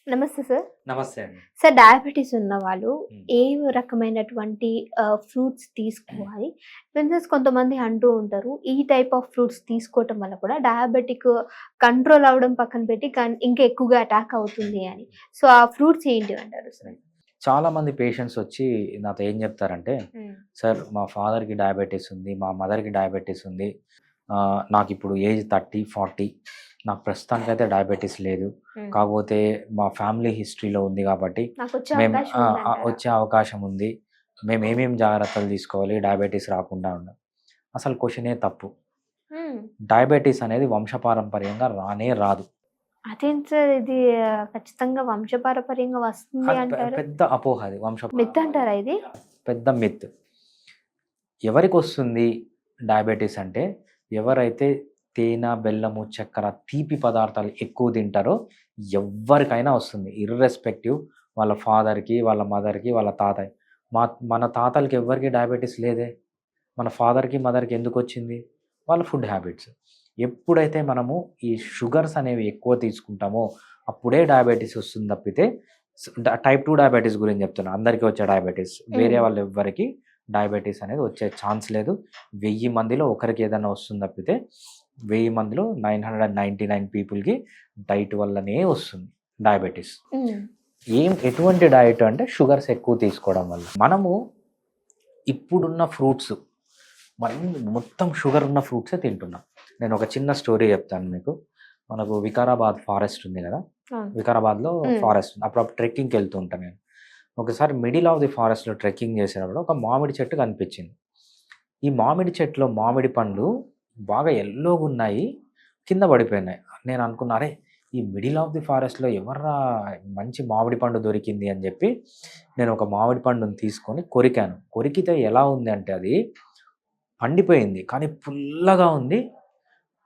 నమస్తే సార్. నమస్తే అండి. సార్ డయాబెటిస్ ఉన్నవాళ్ళు హ్మ్. ఏ రకమైనటువంటి ఫ్రూట్స్ తీసుకోవాలి? ప్లస్ కొంతమంది అంటూ ఉంటారు, ఈ టైప్ ఆఫ్ ఫ్రూట్స్ తీసుకోవటం వల్ల కూడా డయాబెటిక్ కంట్రోల్ అవ్వడం పక్కన పెట్టి ఇంకా ఎక్కువగా అటాక్ అవుతుంది అని. సో, ఆ ఫ్రూట్స్ ఏంటివంటారు సార్? చాలామంది పేషెంట్స్ వచ్చి నాతో ఏం చెప్తారంటే, హ్మ్. "సార్ మా ఫాదర్‌కి డయాబెటిస్ ఉంది, మా మదర్‌కి డయాబెటిస్ ఉంది. నాకిప్పుడు ఏజ్ 30, 40 నాకు ప్రస్తుతానికైతే డయాబెటిస్ లేదు. హ్మ్. కాకపోతే మా ఫ్యామిలీ హిస్టరీలో ఉంది కాబట్టి నాకొచ్చే మేము అవకాశం ఉందంటారా? వచ్చే అవకాశం ఉంది. మేమేమేం జాగ్రత్తలు తీసుకోవాలి డయాబెటిస్ రాకుండా అసలు క్వెషనే తప్పు. హ్మ్. డయాబెటిస్ అనేది వంశపారంపర్యంగా రానే రాదు. అదేంటి సార్ ఇది ఖచ్చితంగా వంశపారపర్యంగా వస్తుంది అది అంటారు. పెద్ద అపోహ అది. మిత్ అంటారా ఇది? పెద్ద మిత్. ఎవరికొస్తుంది డయాబెటిస్ అంటే, ఎవరైతే తేనె, బెల్లము, చక్కెర, తీపి పదార్థాలు ఎక్కువ తింటారో ఎవ్వరికైనా వస్తుంది. ఇర్రెస్పెక్టివ్ వాళ్ళ ఫాదర్‌కి, వాళ్ళ మదర్‌కి, వాళ్ళ తాతయ్య. మా మన తాతలకి ఎవ్వరికీ డయాబెటిస్ లేదే. మన ఫాదర్‌కి, మదర్‌కి ఎందుకొచ్చింది? వాళ్ళ ఫుడ్ హ్యాబిట్స్. ఎప్పుడైతే మనము ఈ షుగర్స్ అనేవి ఎక్కువ తీసుకుంటామో, అప్పుడే డయాబెటిస్ వస్తుంది తప్పితే టైప్ 2 డయాబెటిస్ గురించి చెప్తున్నా. అందరికీ వచ్చే డయాబెటిస్. వేరే హ్మ్. వాళ్ళెవ్వరికీ డయాబెటిస్ అనేది వచ్చే ఛాన్స్ లేదు. 1000 మందిలో ఒకరికి ఏదైనా వస్తుంది తప్పితే 1000 మందిలో 999 పీపుల్‌కి డైట్ వల్లనే వస్తుంది డయాబెటిస్. హ్మ్. ఎటువంటి డైట్ అంటే షుగర్స్ ఎక్కువ తీసుకోవడం వల్ల. మనము ఇప్పుడున్న ఫ్రూట్స్ మొత్తం షుగర్ ఉన్న ఫ్రూట్సే తింటున్నాం. నేను ఒక చిన్న స్టోరీ చెప్తాను మీకు. మనకు వికారాబాద్ ఫారెస్ట్ ఉంది కదా! అవును. వికారాబాద్‌లో హ్మ్. ఫారెస్ట్ ఉంది. అప్పుడప్పుడు ట్రెక్కింగ్‌కి వెళ్తూ ఉంటాను నేను. ఒకసారి మిడిల్ ఆఫ్ ది ఫారెస్ట్‌లో ట్రెక్కింగ్ చేసేటప్పుడు ఒక మామిడి చెట్టు కనిపించింది. ఈ మామిడి చెట్టులో మామిడి పండ్లు బాగా యెల్లోగున్నాయి. కింద పడిపోయినాయి. నేను అనుకున్నా, అరే! ఈ మిడిల్ ఆఫ్ ది ఫారెస్ట్‌లో ఎవర్రా మంచి మామిడి పండు దొరికింది అని చెప్పి నేను ఒక మామిడి పండుని తీసుకొని కొరికాను. కొరికితే ఎలా ఉంది అంటే అది పండిపోయింది. కానీ పుల్లగా ఉంది.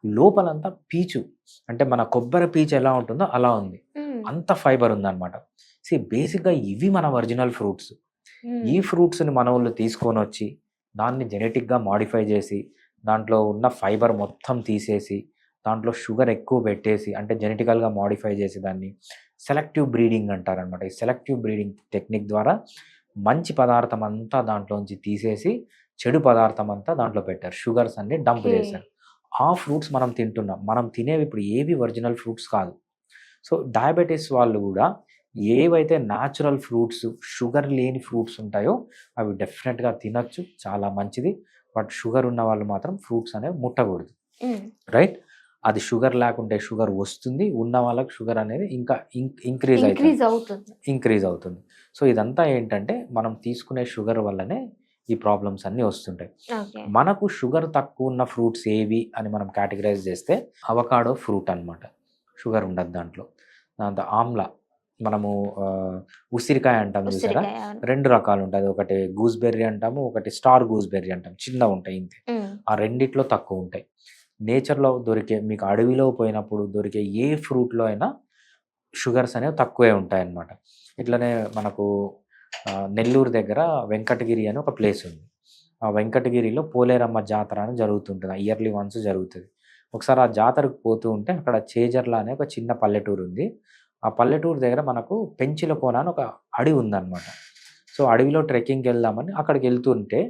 లోపలంతా పీచు. అంటే మన కొబ్బరి పీచు ఎలా ఉంటుందో అలా ఉంది. హ్మ్. అంత ఫైబర్ ఉందనమాట. బేసిక్‌గా ఇవి మన ఒరిజినల్ ఫ్రూట్స్. ఈ హ్మ్. ఫ్రూట్స్‌ని మనోళ్ళు తీసుకొనొచ్చి, దాన్ని జెనెటిక్‌గా మోడిఫై జేసి, దాంట్లో ఉన్న ఫైబర్ మొత్తం తీసేసి, దాంట్లో షుగర్ ఎక్కువ పెట్టేసి, అంటే జెనెటికల్‌గా మోడిఫై జేసి దాన్ని సెలెక్టివ్ బ్రీడింగ్ అంటారనమాట. ఈ సెలెక్టివ్ బ్రీడింగ్ టెక్నిక్ ద్వారా మంచి పదార్థం అంతా దాంట్లోంచి తీసేసి, చెడు పదార్థం అంతా దాంట్లో పెట్టారు. షుగర్స్ అన్నీ డంప్ ఓకే. జేశారు. ఆ ఫ్రూట్స్ మనం తింటున్నాం. మనం తినేవి ఇప్పుడు ఏవి ఒరిజినల్ ఫ్రూట్స్ కాదు. సో, డయాబెటిస్ వాళ్ళు గూడా ఏవైతే న్యాచురల్ ఫ్రూట్స్, షుగర్ లేని ఫ్రూట్స్ ఉంటాయో అవి డెఫినెట్‌గా తినొచ్చు. చాలా మంచిది. బట్ షుగర్ ఉన్న వాళ్ళు మాత్రం ఫ్రూట్స్ అనేవి ముట్టకూడదు. హ్మ్. రైట్? అది షుగర్ లేకుంటే షుగర్ వస్తుంది. ఉన్న వాళ్ళకి షుగర్ అనేది ఇంకా ఇంక్రీజ్ అయితది. ఇంక్రీజ్ అవుతుంది. ఇంక్రీజ్ అవుతుంది. సో, ఇదంతా ఏంటంటే మనం తీసుకునే షుగర్ వల్లనే ఈ ప్రాబ్లమ్స్ అన్నీ వస్తుంటాయి. ఓకే. మనకు షుగర్ తక్కువున్న ఫ్రూట్స్ ఏవి అని మనం కేటగరైజ్ చేస్తే అవకాడో ఫ్రూట్ అనమాట. షుగర్ ఉండదు దాంట్లో. దాంతో ఆమ్లా మనము ఉసిరికాయ అంటాం చూసారా? ఉసిరికాయ. అవును. 2 రకాలుంటది. ఒకటి గూస్‌బెర్రీ అంటాము. ఒకటి స్టార్ గూస్‌బెర్రీ అంటాం. చిన్నగుంటాయి ఇంతే. హ్మ్. ఆ రెండిట్లో తక్కువుంటాయి. నేచర్‌లో దొరికే మీకు అడవిలో పోయినప్పుడు దొరికే ఏ ఫ్రూట్‌లో అయినా షుగర్స్ అనేవి తక్కువే ఉంటాయన్నమాట. ఇట్లనే మనకు నెల్లూరు దగ్గర వెంకటగిరి అని ఒక ప్లేస్ ఉంది. ఆ వెంకటగిరిలో పోలేరమ్మ జాతర అని జరుగుతుంటది. ఇయర్లీ వన్స్ జరుగుతది. ఒకసారి ఆ జాతరకు పోతూ ఉంటే అక్కడ చేజర్ల అనే ఒక చిన్న పల్లెటూరుంది. ఆ పల్లెటూరు దగ్గర మనకు పెంచిల కోన అని ఒక అడవి ఉందన్నమాట. సో, అడవిలో ట్రెక్కింగ్‌కెళ్దామని అక్కడికెళ్తుంటే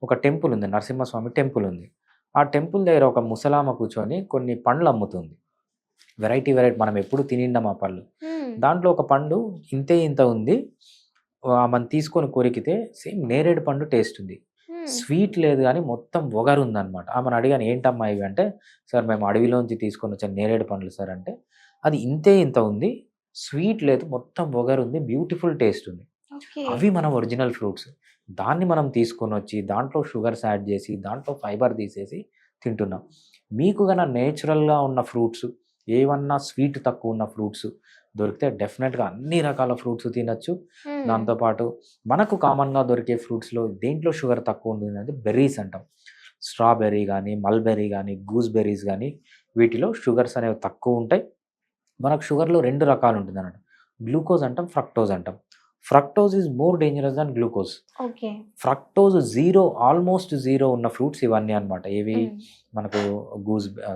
ఒక టెంపుల్ ఉంది. నరసింహస్వామి టెంపుల్ ఉంది. ఆ టెంపుల్ దగ్గర ఒక ముసలామ కూర్చొని కొన్ని పండ్లు అమ్ముతుంది. వెరైటీ మనం ఎప్పుడు తినిండం ఆ పళ్ళు. హ్మ్. దాంట్లో ఒక పండు ఇంతే ఇంత ఉంది. ఆమెను తీసుకొని కొరికితే సేమ్ నేరేడు పండు టేస్ట్ ఉంది. హ్మ్. స్వీట్ లేదు గానీ మొత్తం వగరుందనమాట. ఆమెను అడిగాను ఏంటమ్మా ఇవి అంటే, సార్ మేము అడవిలోంచి తీసుకొనొచ్చిన నేరేడు పండ్లు సార్ అంటే, అది ఇంతే ఇంత ఉంది. స్వీట్ లేదు. మొత్తం వగరుంది. బ్యూటిఫుల్ టేస్ట్ ఉంది. ఓకే. అవి మన ఒరిజినల్ ఫ్రూట్స్. దాన్ని మనం తీసుకొనొచ్చి, దాంట్లో షుగర్స్ యాడ్ జేసి, దాంట్లో ఫైబర్ తీసేసి తింటున్నాం. మీకు గన నేచురల్‌గా ఉన్న ఫ్రూట్స్, ఏవన్నా స్వీట్ తక్కువున్న ఫ్రూట్స్ దొరికితే డెఫినెట్‌గా అన్ని రకాల ఫ్రూట్స్ తినొచ్చు. హ్మ్. దాంతో పాటు మనకు కామన్‌గా దొరికే ఫ్రూట్స్‌లో దేంట్లో షుగర్ తక్కువుంటుందంటే బెర్రీస్ అంటాం. స్ట్రాబెర్రీ గానీ, మల్బెర్రీ గానీ, గూస్‌బెర్రీస్ గానీ వీటిలో షుగర్స్ అనేవి తక్కువుంటాయి. మనకు షుగర్‌లో 2 రకాలుంటుందన్నమాట. గ్లూకోజ్ అంటాం, ఫ్రక్టోజ్ అంటాం. Fructose is more dangerous than glucose. Okay. Fructose 0 almost 0 ఉన్న ఫ్రూట్స్ ఇవన్నీ అన్నమాట. ఏవి హ్మ్. మనకు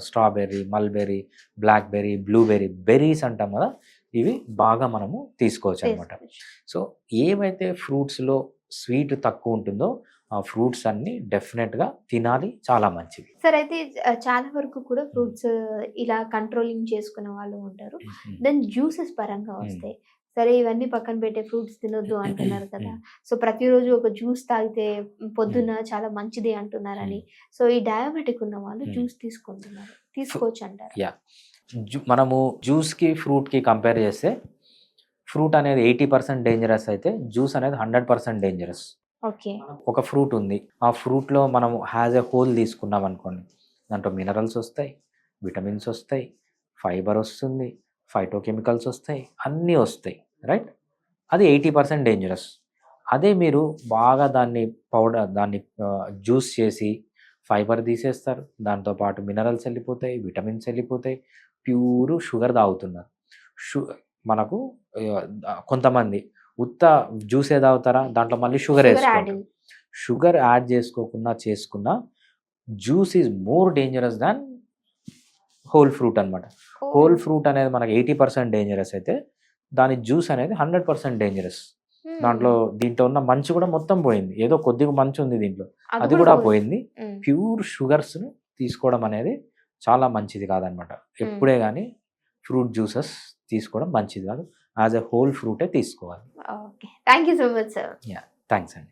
strawberry, mulberry, blackberry, blueberry, berries అంటాం కదా! ఇవి బాగా మనము తీసుకోవచ్చు అనమాట. సో ఏవైతే ఫ్రూట్స్లో స్వీట్ తక్కువ ఉంటుందో ఆ ఫ్రూట్స్ అన్ని డెఫినెట్గా తినాలి, చాలా మంచిది. సరే అయితే చాలా వరకు కూడా ఫ్రూట్స్ ఇలా కంట్రోలింగ్ చేసుకునే వాళ్ళు ఉంటారు. దెన్ జ్యూసెస్ పరంగా వస్తే సరే ఇవన్నీ పక్కన పెట్టే ఫ్రూట్స్ తినొద్దు అంటున్నారు కదా. సో ప్రతిరోజు ఒక జ్యూస్ తాగితే పొద్దున్న చాలా మంచిది అంటున్నారని. సో ఈ డయాబెటిక్ ఉన్న వాళ్ళు జ్యూస్ తీసుకుంటున్నారు, తీసుకోవచ్చు అంటారు. యా, మనము జ్యూస్కి ఫ్రూట్కి కంపేర్ చేస్తే ఫ్రూట్ అనేది 80% డేంజరస్ అయితే జ్యూస్ అనేది 100% డేంజరస్. ఓకే. ఒక ఫ్రూట్ ఉంది, ఆ ఫ్రూట్లో మనం హ్యాజ్ ఎ హోల్ తీసుకున్నాం అనుకోండి, దాంట్లో మినరల్స్ వస్తాయి, విటమిన్స్ వస్తాయి, ఫైబర్ వస్తుంది, ఫైటోకెమికల్స్ వస్తాయి, అన్నీ వస్తాయి, రైట్? అది 80% డేంజరస్. అదే మీరు బాగా దాన్ని జ్యూస్ చేసి ఫైబర్ తీసేస్తారు, దాంతోపాటు మినరల్స్ వెళ్ళిపోతాయి, విటమిన్స్ వెళ్ళిపోతాయి, ప్యూర్ షుగర్ తాగుతున్నారు. మనకు కొంతమంది ఉత్త జ్యూసే తాగుతారా, దాంట్లో మళ్ళీ షుగర్ వేసుకుంటారు. షుగర్ యాడ్ చేసుకున్న juice is more dangerous than whole fruit అనమాట. హోల్ ఫ్రూట్ అనేది మనకి 80% డేంజరస్ అయితే దాని జ్యూస్ అనేది 100% డేంజరస్. దీంట్లో ఉన్న మంచు కూడా మొత్తం పోయింది, ఏదో కొద్దిగా మంచు ఉంది దీంట్లో, అది కూడా పోయింది. ప్యూర్ షుగర్స్ తీసుకోవడం అనేది చాలా మంచిది కాదనమాట. ఎప్పుడే కానీ ఫ్రూట్ జ్యూసెస్ తీసుకోవడం మంచిది కాదు, యాజ్ ఎ హోల్ ఫ్రూటే తీసుకోవాలి. Okay, thank you so much sir. Yeah, thanks అండి.